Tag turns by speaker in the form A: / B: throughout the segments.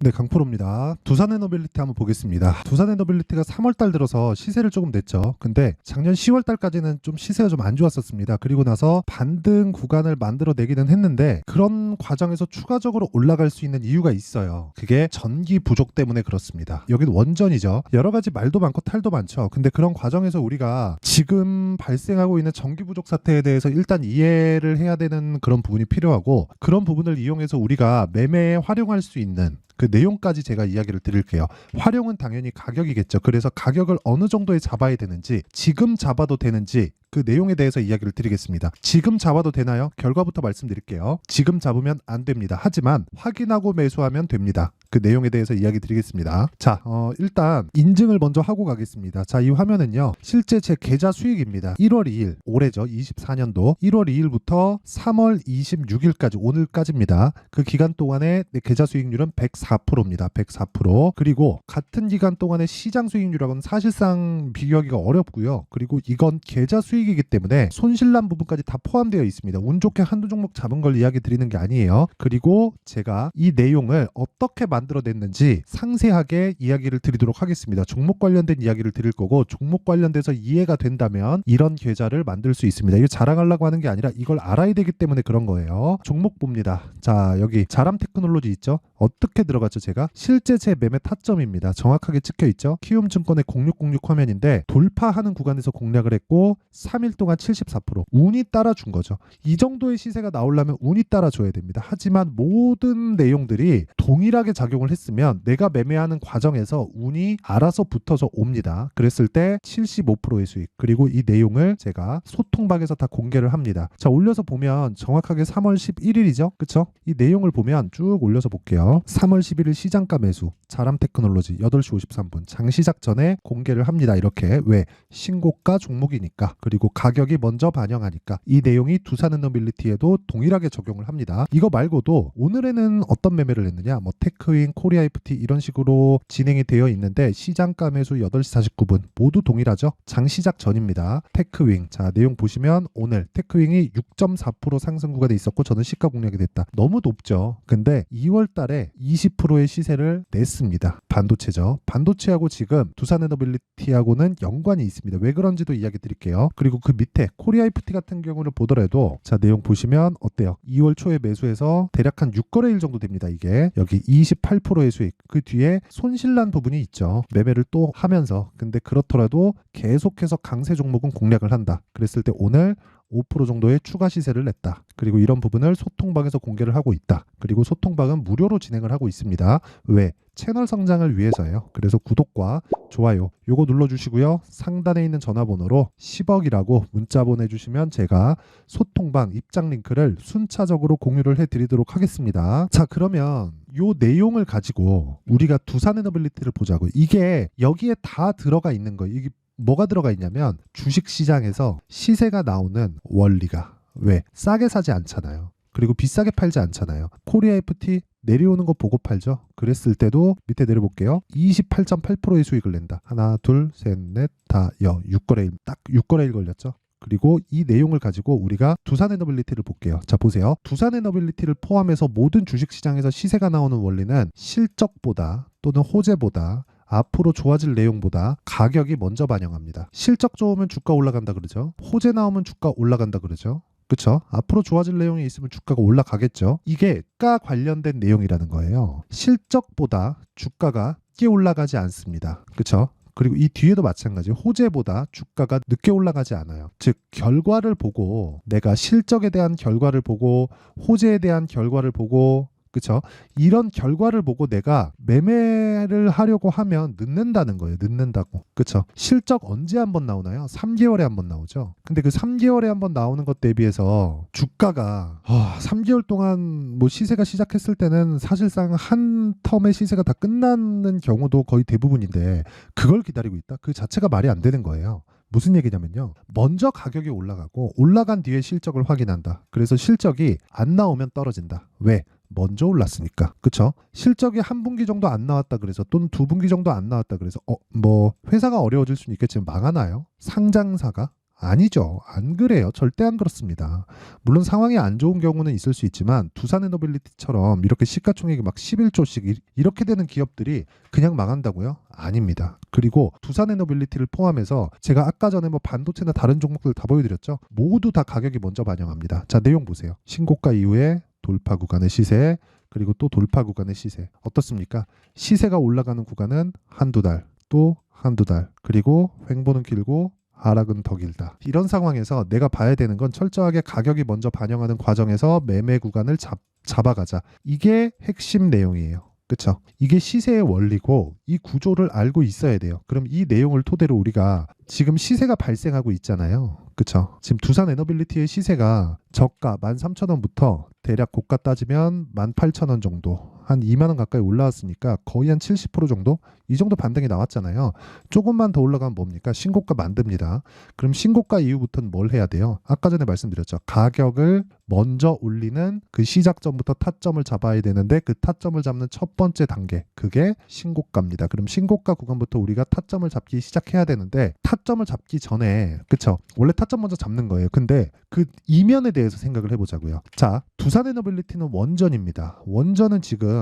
A: 네, 강프로입니다. 두산에너빌리티 한번 보겠습니다. 두산에너빌리티가 3월달 들어서 시세를 조금 냈죠. 근데 작년 10월달까지는 좀 시세가 좀 안 좋았었습니다. 그리고 나서 반등 구간을 만들어내기는 했는데 그런 과정에서 추가적으로 올라갈 수 있는 이유가 있어요. 그게 전기 부족 때문에 그렇습니다. 여기는 원전이죠. 여러 가지 말도 많고 탈도 많죠. 근데 그런 과정에서 우리가 지금 발생하고 있는 전기 부족 사태에 대해서 일단 이해를 해야 되는 그런 부분이 필요하고, 그런 부분을 이용해서 우리가 매매에 활용할 수 있는 그 내용까지 제가 이야기를 드릴게요. 활용은 당연히 가격이겠죠. 그래서 가격을 어느 정도에 잡아야 되는지, 지금 잡아도 되는지 그 내용에 대해서 이야기를 드리겠습니다. 지금 잡아도 되나요? 결과부터 말씀드릴게요. 지금 잡으면 안 됩니다. 하지만 확인하고 매수하면 됩니다. 그 내용에 대해서 이야기 드리겠습니다. 자, 일단 인증을 먼저 하고 가겠습니다. 자, 이 화면은요, 실제 제 계좌 수익입니다. 1월 2일, 올해죠. 24년도 1월 2일부터 3월 26일까지, 오늘까지입니다. 그 기간 동안의 내 계좌 수익률은 104%입니다. 104%. 그리고 같은 기간 동안의 시장 수익률하고는 사실상 비교하기가 어렵고요. 그리고 이건 계좌 수익이기 때문에 손실난 부분까지 다 포함되어 있습니다. 운 좋게 한두 종목 잡은 걸 이야기 드리는 게 아니에요. 그리고 제가 이 내용을 어떻게 만들어냈는지 상세하게 이야기를 드리도록 하겠습니다. 종목 관련된 이야기를 드릴 거고, 종목 관련돼서 이해가 된다면 이런 계좌를 만들 수 있습니다. 이거 자랑하려고 하는 게 아니라 이걸 알아야 되기 때문에 그런 거예요. 종목 봅니다. 자, 여기 자람 테크놀로지 있죠? 어떻게 들어갔죠? 제가 실제 제 매매 타점입니다. 정확하게 찍혀 있죠? 키움증권의 0606 화면인데 돌파하는 구간에서 공략을 했고 3일 동안 74%. 운이 따라준 거죠. 이 정도의 시세가 나오려면 운이 따라줘야 됩니다. 하지만 모든 내용들이 동일하게 작용을 했으면 내가 매매하는 과정에서 운이 알아서 붙어서 옵니다. 그랬을 때 75%의 수익. 그리고 이 내용을 제가 소통방에서 다 공개를 합니다. 자, 올려서 보면 정확하게 3월 11일이죠? 그쵸? 이 내용을 보면 쭉 올려서 볼게요. 3월 11일 시장가 매수, 자람 테크놀로지 8시 53분 장시작 전에 공개를 합니다. 이렇게. 왜? 신고가 종목이니까. 그리고 가격이 먼저 반영하니까. 이 내용이 두산에너빌리티에도 동일하게 적용을 합니다. 이거 말고도 오늘에는 어떤 매매를 했느냐, 뭐 테크윙, 코리아IFT 이런 식으로 진행이 되어 있는데 시장가 매수 8시 49분 모두 동일하죠. 장시작 전입니다. 테크윙, 자 내용 보시면 오늘 테크윙이 6.4% 상승 구간에 있었고 저는 시가 공략이 됐다. 너무 높죠. 근데 2월 달에 20%의 시세를 냈습니다. 반도체죠. 반도체하고 지금 두산에너빌리티하고는 연관이 있습니다. 왜 그런지도 이야기 드릴게요. 그리고 그 밑에 코리아IFT 같은 경우를 보더라도 자 내용 보시면 어때요? 2월 초에 매수해서 대략 한 6거래일 정도 됩니다. 이게 여기 28%의 수익, 그 뒤에 손실난 부분이 있죠. 매매를 또 하면서. 근데 그렇더라도 계속해서 강세 종목은 공략을 한다. 그랬을 때 오늘 5% 정도의 추가 시세를 냈다. 그리고 이런 부분을 소통방에서 공개를 하고 있다. 그리고 소통방은 무료로 진행을 하고 있습니다. 왜? 채널 성장을 위해서예요. 그래서 구독과 좋아요 요거 눌러주시고요. 상단에 있는 전화번호로 10억이라고 문자 보내주시면 제가 소통방 입장 링크를 순차적으로 공유를 해드리도록 하겠습니다. 자, 그러면 요 내용을 가지고 우리가 두산에너빌리티를 보자고. 이게 여기에 다 들어가 있는 거예요. 이게 뭐가 들어가 있냐면 주식시장에서 시세가 나오는 원리가, 왜? 싸게 사지 않잖아요. 그리고 비싸게 팔지 않잖아요. 코리아IFT 내려오는 거 보고 팔죠. 그랬을 때도 밑에 내려볼게요. 28.8%의 수익을 낸다. 하나, 둘, 셋, 넷, 다, 6거래일. 딱 6거래일 걸렸죠. 그리고 이 내용을 가지고 우리가 두산에너빌리티를 볼게요. 자, 보세요. 두산에너빌리티를 포함해서 모든 주식시장에서 시세가 나오는 원리는 실적보다 또는 호재보다 앞으로 좋아질 내용보다 가격이 먼저 반영합니다. 실적 좋으면 주가 올라간다 그러죠. 호재 나오면 주가 올라간다 그러죠. 그쵸? 앞으로 좋아질 내용이 있으면 주가가 올라가겠죠. 이게 주가 관련된 내용이라는 거예요. 실적보다 주가가 늦게 올라가지 않습니다. 그쵸? 그리고 이 뒤에도 마찬가지. 호재보다 주가가 늦게 올라가지 않아요. 즉 결과를 보고, 내가 실적에 대한 결과를 보고 호재에 대한 결과를 보고, 그쵸? 이런 결과를 보고 내가 매매를 하려고 하면 늦는다는 거예요. 늦는다고. 그쵸? 실적 언제 한번 나오나요? 3개월에 한번 나오죠. 근데 그 3개월에 한번 나오는 것 대비해서 주가가 3개월 동안 뭐 시세가 시작했을 때는 사실상 한 텀의 시세가 다 끝나는 경우도 거의 대부분인데 그걸 기다리고 있다? 그 자체가 말이 안 되는 거예요. 무슨 얘기냐면요. 먼저 가격이 올라가고 올라간 뒤에 실적을 확인한다. 그래서 실적이 안 나오면 떨어진다. 왜? 먼저 올랐으니까. 그쵸? 실적이 한 분기 정도 안 나왔다 그래서, 또는 두 분기 정도 안 나왔다 그래서 뭐 회사가 어려워질 수는 있겠지만 망하나요? 상장사가? 아니죠. 안 그래요. 절대 안 그렇습니다. 물론 상황이 안 좋은 경우는 있을 수 있지만 두산에너빌리티처럼 이렇게 시가총액이 막 11조씩 이렇게 되는 기업들이 그냥 망한다고요? 아닙니다. 그리고 두산에너빌리티를 포함해서 제가 아까 전에 뭐 반도체나 다른 종목들 다 보여드렸죠. 모두 다 가격이 먼저 반영합니다. 자, 내용 보세요. 신고가 이후에 돌파 구간의 시세, 그리고 또 돌파 구간의 시세. 어떻습니까? 시세가 올라가는 구간은 한두 달, 또 한두 달, 그리고 횡보는 길고 하락은 더 길다. 이런 상황에서 내가 봐야 되는 건 철저하게 가격이 먼저 반영하는 과정에서 매매 구간을 잡아가자. 이게 핵심 내용이에요. 그쵸? 이게 시세의 원리고 이 구조를 알고 있어야 돼요. 그럼 이 내용을 토대로 우리가 지금 시세가 발생하고 있잖아요. 그쵸? 지금 두산에너빌리티의 시세가 저가 13,000원부터 대략 고가 따지면 18,000원 정도, 한 2만 원 가까이 올라왔으니까 거의 한 70% 정도? 이 정도 반등이 나왔잖아요. 조금만 더 올라가면 뭡니까? 신고가 만듭니다. 그럼 신고가 이후부터는 뭘 해야 돼요? 아까 전에 말씀드렸죠. 가격을 먼저 올리는 그 시작점부터 타점을 잡아야 되는데 그 타점을 잡는 첫 번째 단계, 그게 신고가입니다. 그럼 신고가 구간부터 우리가 타점을 잡기 시작해야 되는데 타점을 잡기 전에, 그쵸? 원래 타점 먼저 잡는 거예요. 근데 그 이면에 대해서 생각을 해보자고요. 자, 두산에너빌리티는 원전입니다. 원전은 지금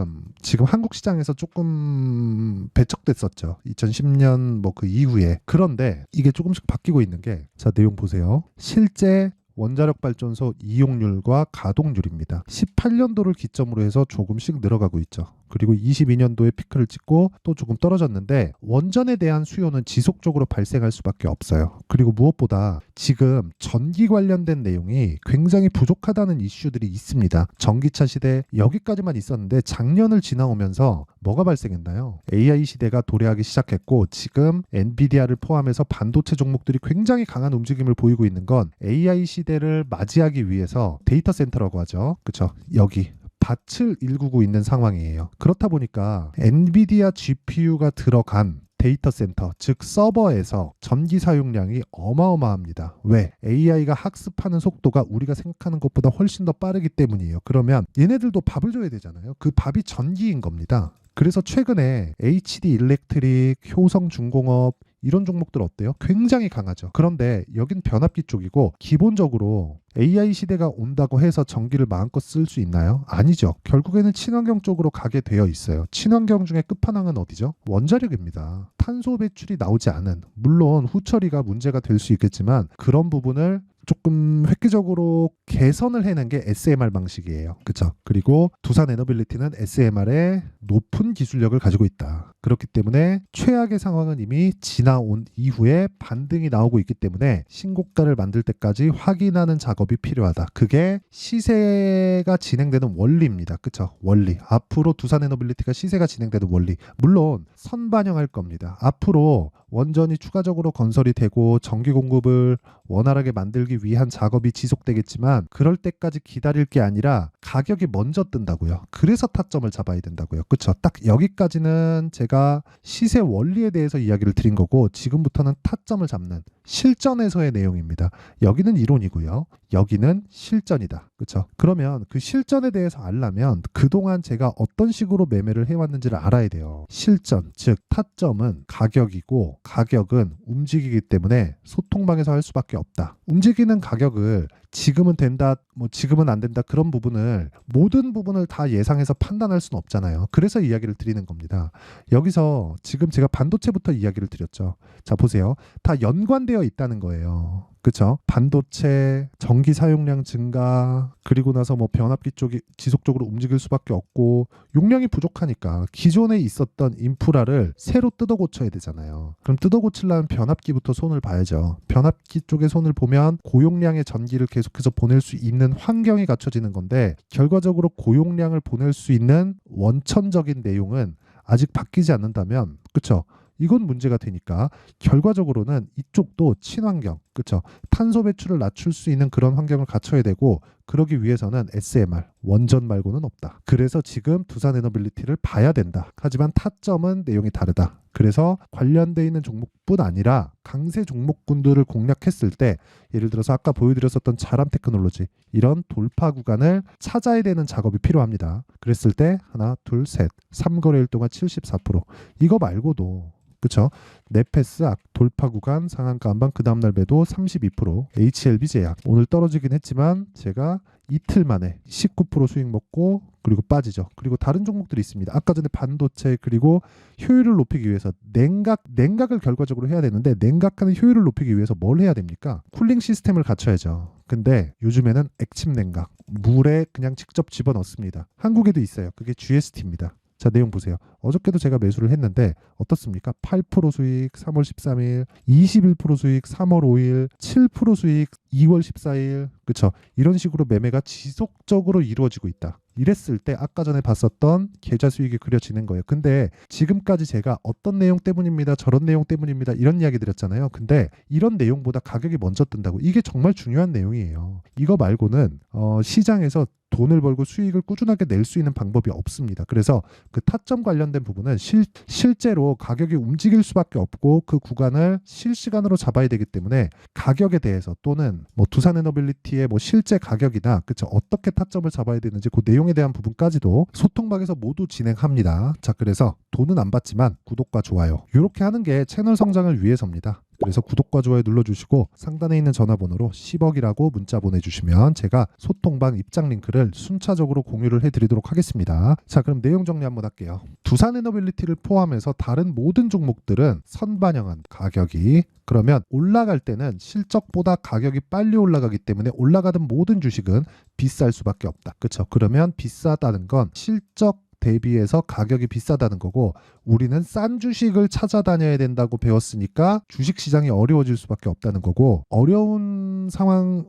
A: 한국 시장에서 조금 배척됐었죠. 2010년 뭐 그 이후에. 그런데 이게 조금씩 바뀌고 있는 게, 자, 내용 보세요. 실제 원자력 발전소 이용률과 가동률입니다. 18년도를 기점으로 해서 조금씩 늘어가고 있죠. 그리고 22년도에 피크를 찍고 또 조금 떨어졌는데 원전에 대한 수요는 지속적으로 발생할 수밖에 없어요. 그리고 무엇보다 지금 전기 관련된 내용이 굉장히 부족하다는 이슈들이 있습니다. 전기차 시대 여기까지만 있었는데 작년을 지나오면서 뭐가 발생했나요? AI 시대가 도래하기 시작했고 지금 엔비디아를 포함해서 반도체 종목들이 굉장히 강한 움직임을 보이고 있는 건 AI 시대를 맞이하기 위해서 데이터 센터라고 하죠. 그렇죠? 여기 밭을 일구고 있는 상황이에요. 그렇다 보니까 엔비디아 GPU가 들어간 데이터 센터, 즉 서버에서 전기 사용량이 어마어마합니다. 왜? AI가 학습하는 속도가 우리가 생각하는 것보다 훨씬 더 빠르기 때문이에요. 그러면 얘네들도 밥을 줘야 되잖아요. 그 밥이 전기인 겁니다. 그래서 최근에 HD 일렉트릭, 효성중공업 이런 종목들 어때요? 굉장히 강하죠. 그런데 여긴 변압기 쪽이고 기본적으로 AI 시대가 온다고 해서 전기를 마음껏 쓸 수 있나요? 아니죠. 결국에는 친환경 쪽으로 가게 되어 있어요. 친환경 중에 끝판왕은 어디죠? 원자력입니다. 탄소 배출이 나오지 않은, 물론 후처리가 문제가 될 수 있겠지만 그런 부분을 조금 획기적으로 개선을 해낸 게 SMR 방식이에요. 그렇죠? 그리고 두산에너빌리티는 SMR에 높은 기술력을 가지고 있다. 그렇기 때문에 최악의 상황은 이미 지나온 이후에 반등이 나오고 있기 때문에 신고가를 만들 때까지 확인하는 작업이 필요하다. 그게 시세가 진행되는 원리입니다. 그렇죠? 원리. 앞으로 두산에너빌리티가 시세가 진행되는 원리. 물론 선반영할 겁니다. 앞으로 원전이 추가적으로 건설이 되고 전기 공급을 원활하게 만들기 위한 작업이 지속되겠지만 그럴 때까지 기다릴 게 아니라 가격이 먼저 뜬다고요. 그래서 타점을 잡아야 된다고요. 그렇죠? 딱 여기까지는 제가 시세 원리에 대해서 이야기를 드린 거고 지금부터는 타점을 잡는 실전에서의 내용입니다. 여기는 이론이고요. 여기는 실전이다. 그렇죠? 그러면 그 실전에 대해서 알려면 그동안 제가 어떤 식으로 매매를 해왔는지를 알아야 돼요. 실전, 즉 타점은 가격이고 가격은 움직이기 때문에 소통방에서 할 수밖에 없다. 움직이는 가격을 지금은 된다, 뭐 지금은 안 된다, 그런 부분을 모든 부분을 다 예상해서 판단할 수는 없잖아요. 그래서 이야기를 드리는 겁니다. 여기서 지금 제가 반도체부터 이야기를 드렸죠. 자, 보세요. 다 연관되어 있다는 거예요. 그렇죠? 반도체, 전기 사용량 증가, 그리고 나서 뭐 변압기 쪽이 지속적으로 움직일 수밖에 없고 용량이 부족하니까 기존에 있었던 인프라를 새로 뜯어 고쳐야 되잖아요. 그럼 뜯어 고치려면 변압기부터 손을 봐야죠. 변압기 쪽에 손을 보면 고용량의 전기를 계속해서 보낼 수 있는 환경이 갖춰지는 건데 결과적으로 고용량을 보낼 수 있는 원천적인 내용은 아직 바뀌지 않는다면, 그렇죠? 이건 문제가 되니까 결과적으로는 이쪽도 친환경, 그렇죠? 탄소 배출을 낮출 수 있는 그런 환경을 갖춰야 되고 그러기 위해서는 SMR, 원전 말고는 없다. 그래서 지금 두산에너빌리티를 봐야 된다. 하지만 타점은 내용이 다르다. 그래서 관련돼 있는 종목뿐 아니라 강세 종목군들을 공략했을 때 예를 들어서 아까 보여드렸었던 자람 테크놀로지 이런 돌파 구간을 찾아야 되는 작업이 필요합니다. 그랬을 때 하나, 둘, 셋, 3거래일 동안 74%. 이거 말고도 그쵸? 네페스 돌파 구간 상한가 한방 그 다음날 매도 32%, HLB 제약 오늘 떨어지긴 했지만 제가 이틀 만에 19% 수익 먹고 그리고 빠지죠. 그리고 다른 종목들이 있습니다. 아까 전에 반도체 그리고 효율을 높이기 위해서 냉각을 결과적으로 해야 되는데 냉각하는 효율을 높이기 위해서 뭘 해야 됩니까? 쿨링 시스템을 갖춰야죠. 근데 요즘에는 액침 냉각, 물에 그냥 직접 집어넣습니다. 한국에도 있어요. 그게 GST입니다. 자, 내용 보세요. 어저께도 제가 매수를 했는데 어떻습니까? 8% 수익 3월 13일, 21% 수익 3월 5일, 7% 수익 2월 14일. 그쵸? 이런 식으로 매매가 지속적으로 이루어지고 있다. 이랬을 때 아까 전에 봤었던 계좌 수익이 그려지는 거예요. 근데 지금까지 제가 어떤 내용 때문입니다. 저런 내용 때문입니다. 이런 이야기 드렸잖아요. 근데 이런 내용보다 가격이 먼저 뜬다고. 이게 정말 중요한 내용이에요. 이거 말고는 시장에서 돈을 벌고 수익을 꾸준하게 낼 수 있는 방법이 없습니다. 그래서 그 타점 관련된 부분은 실제로 가격이 움직일 수밖에 없고 그 구간을 실시간으로 잡아야 되기 때문에 가격에 대해서 또는 뭐 두산에너빌리티의 뭐 실제 가격이나 그쵸 어떻게 타점을 잡아야 되는지 그 내용에 대한 부분까지도 소통방에서 모두 진행합니다. 자, 그래서 돈은 안 받지만 구독과 좋아요 이렇게 하는 게 채널 성장을 위해서입니다. 그래서 구독과 좋아요 눌러주시고 상단에 있는 전화번호로 10억이라고 문자 보내주시면 제가 소통방 입장 링크를 순차적으로 공유를 해드리도록 하겠습니다. 자, 그럼 내용 정리 한번 할게요. 두산에너빌리티를 포함해서 다른 모든 종목들은 선반영한 가격이 그러면 올라갈 때는 실적보다 가격이 빨리 올라가기 때문에 올라가던 모든 주식은 비쌀 수밖에 없다. 그렇죠? 그러면 비싸다는 건 실적 대비해서 가격이 비싸다는 거고 우리는 싼 주식을 찾아다녀야 된다고 배웠으니까 주식시장이 어려워질 수밖에 없다는 거고 어려운 상황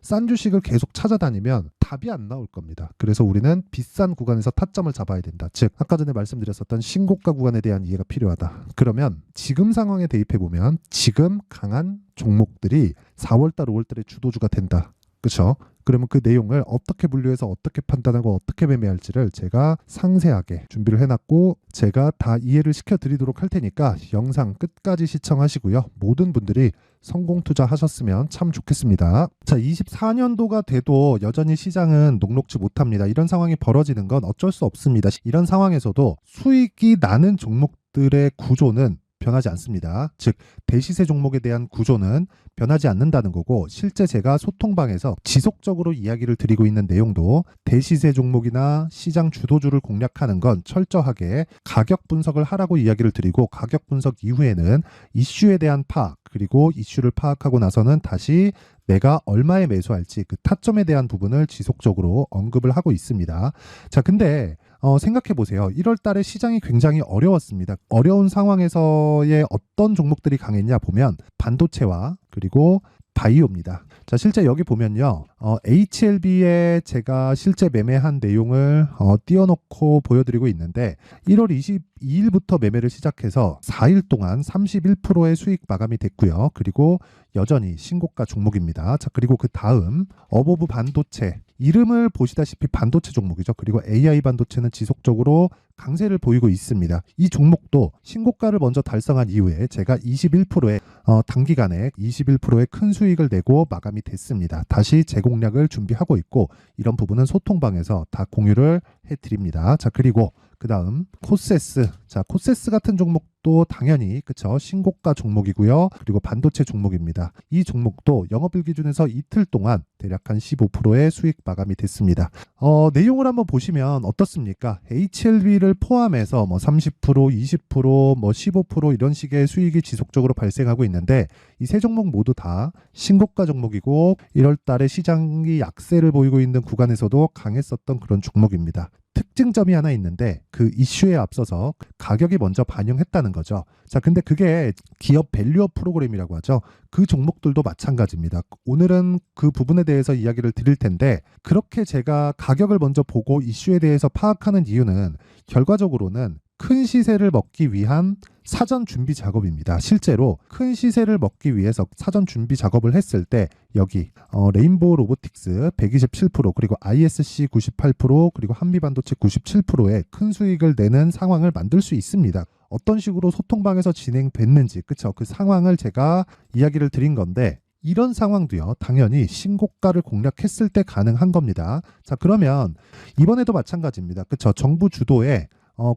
A: 싼 주식을 계속 찾아다니면 답이 안 나올 겁니다. 그래서 우리는 비싼 구간에서 타점을 잡아야 된다. 즉 아까 전에 말씀드렸었던 신고가 구간에 대한 이해가 필요하다. 그러면 지금 상황에 대입해보면 지금 강한 종목들이 4월달 5월달에 주도주가 된다. 그렇죠? 그러면 그 내용을 어떻게 분류해서 어떻게 판단하고 어떻게 매매할지를 제가 상세하게 준비를 해놨고 제가 다 이해를 시켜드리도록 할 테니까 영상 끝까지 시청하시고요. 모든 분들이 성공 투자하셨으면 참 좋겠습니다. 자, 24년도가 돼도 여전히 시장은 녹록지 못합니다. 이런 상황이 벌어지는 건 어쩔 수 없습니다. 이런 상황에서도 수익이 나는 종목들의 구조는 변하지 않습니다. 즉 대시세 종목에 대한 구조는 변하지 않는다는 거고 실제 제가 소통방에서 지속적으로 이야기를 드리고 있는 내용도 대시세 종목이나 시장 주도주를 공략하는 건 철저하게 가격 분석을 하라고 이야기를 드리고 가격 분석 이후에는 이슈에 대한 파악 그리고 이슈를 파악하고 나서는 다시 내가 얼마에 매수할지 그 타점에 대한 부분을 지속적으로 언급을 하고 있습니다. 자, 근데 생각해 보세요. 1월 달에 시장이 굉장히 어려웠습니다. 어려운 상황에서의 어떤 종목들이 강했냐 보면 반도체와 그리고 바이오입니다. 자, 실제 여기 보면요. HLB에 제가 실제 매매한 내용을 띄워놓고 보여드리고 있는데 1월 22일부터 매매를 시작해서 4일 동안 31%의 수익 마감이 됐고요. 그리고 여전히 신고가 종목입니다. 자, 그리고 그 다음 어보브 반도체 이름을 보시다시피 반도체 종목이죠. 그리고 AI 반도체는 지속적으로 강세를 보이고 있습니다. 이 종목도 신고가를 먼저 달성한 이후에 제가 21%의 단기간에 21%의 큰 수익을 내고 마감이 됐습니다. 다시 재공략을 준비하고 있고 이런 부분은 소통방에서 다 공유를 해드립니다. 자, 그리고 그 다음 코세스. 자, 코세스 같은 종목도 당연히 그쵸 신고가 종목이고요. 그리고 반도체 종목입니다. 이 종목도 영업일 기준에서 이틀 동안 대략 한 15%의 수익 마감이 됐습니다. 내용을 한번 보시면 어떻습니까? HLB를 포함해서 30%, 20%, 15% 이런 식의 수익이 지속적으로 발생하고 있는데 이 세 종목 모두 다 신고가 종목이고 1월 달에 시장이 약세를 보이고 있는 구간에서도 강했었던 그런 종목입니다. 특징점이 하나 있는데 그 이슈에 앞서서 가격이 먼저 반영했다는 거죠. 자, 근데 그게 기업 밸류업 프로그램이라고 하죠. 그 종목들도 마찬가지입니다. 오늘은 그 부분에 대해서 이야기를 드릴 텐데 그렇게 제가 가격을 먼저 보고 이슈에 대해서 파악하는 이유는 결과적으로는 큰 시세를 먹기 위한 사전 준비 작업입니다. 실제로 큰 시세를 먹기 위해서 사전 준비 작업을 했을 때 여기 레인보우 로보틱스 127% 그리고 ISC 98% 그리고 한미반도체 97%의 큰 수익을 내는 상황을 만들 수 있습니다. 어떤 식으로 소통방에서 진행됐는지 그쵸? 그 상황을 제가 이야기를 드린 건데 이런 상황도요 당연히 신고가를 공략했을 때 가능한 겁니다. 자, 그러면 이번에도 마찬가지입니다. 그쵸? 정부 주도의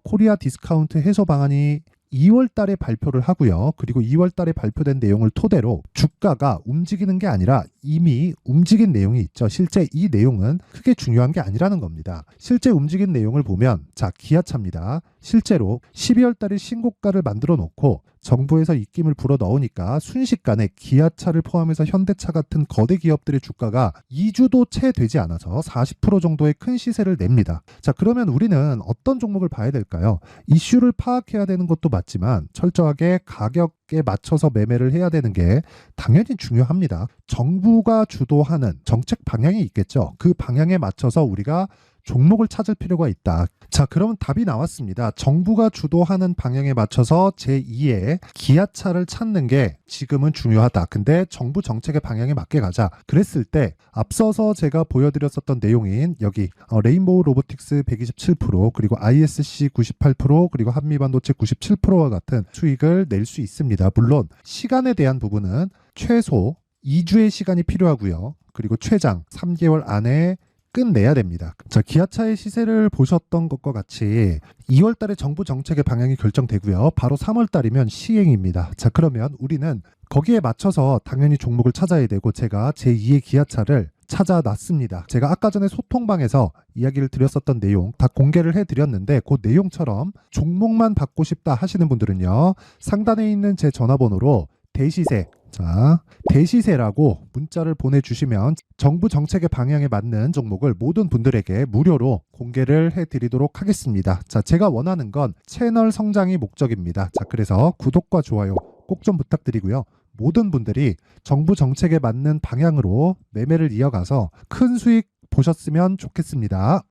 A: 코리아 디스카운트 해소 방안이 2월 달에 발표를 하고요. 그리고 2월 달에 발표된 내용을 토대로 주가가 움직이는 게 아니라 이미 움직인 내용이 있죠. 실제 이 내용은 크게 중요한 게 아니라는 겁니다. 실제 움직인 내용을 보면 자, 기아차입니다. 실제로 12월 달에 신고가를 만들어 놓고 정부에서 입김을 불어 넣으니까 순식간에 기아차를 포함해서 현대차 같은 거대 기업들의 주가가 2주도 채 되지 않아서 40% 정도의 큰 시세를 냅니다. 자, 그러면 우리는 어떤 종목을 봐야 될까요? 이슈를 파악해야 되는 것도 맞지만 철저하게 가격에 맞춰서 매매를 해야 되는 게 당연히 중요합니다. 정부가 주도하는 정책 방향이 있겠죠. 그 방향에 맞춰서 우리가 종목을 찾을 필요가 있다. 자, 그러면 답이 나왔습니다. 정부가 주도하는 방향에 맞춰서 제2의 기아차를 찾는 게 지금은 중요하다. 근데 정부 정책의 방향에 맞게 가자. 그랬을 때 앞서서 제가 보여드렸었던 내용인 여기 레인보우 로보틱스 127% 그리고 ISC 98% 그리고 한미반도체 97%와 같은 수익을 낼 수 있습니다. 물론 시간에 대한 부분은 최소 2주의 시간이 필요하고요. 그리고 최장 3개월 안에 끝내야 됩니다. 자, 기아차의 시세를 보셨던 것과 같이 2월 달에 정부 정책의 방향이 결정되고요. 바로 3월 달이면 시행입니다. 자, 그러면 우리는 거기에 맞춰서 당연히 종목을 찾아야 되고 제가 제2의 기아차를 찾아놨습니다. 제가 아까 전에 소통방에서 이야기를 드렸었던 내용 다 공개를 해드렸는데 그 내용처럼 종목만 받고 싶다 하시는 분들은요. 상단에 있는 제 전화번호로 대시세, 자, 대시세라고 문자를 보내주시면 정부 정책의 방향에 맞는 종목을 모든 분들에게 무료로 공개를 해드리도록 하겠습니다. 자, 제가 원하는 건 채널 성장이 목적입니다. 자, 그래서 구독과 좋아요 꼭 좀 부탁드리고요. 모든 분들이 정부 정책에 맞는 방향으로 매매를 이어가서 큰 수익 보셨으면 좋겠습니다.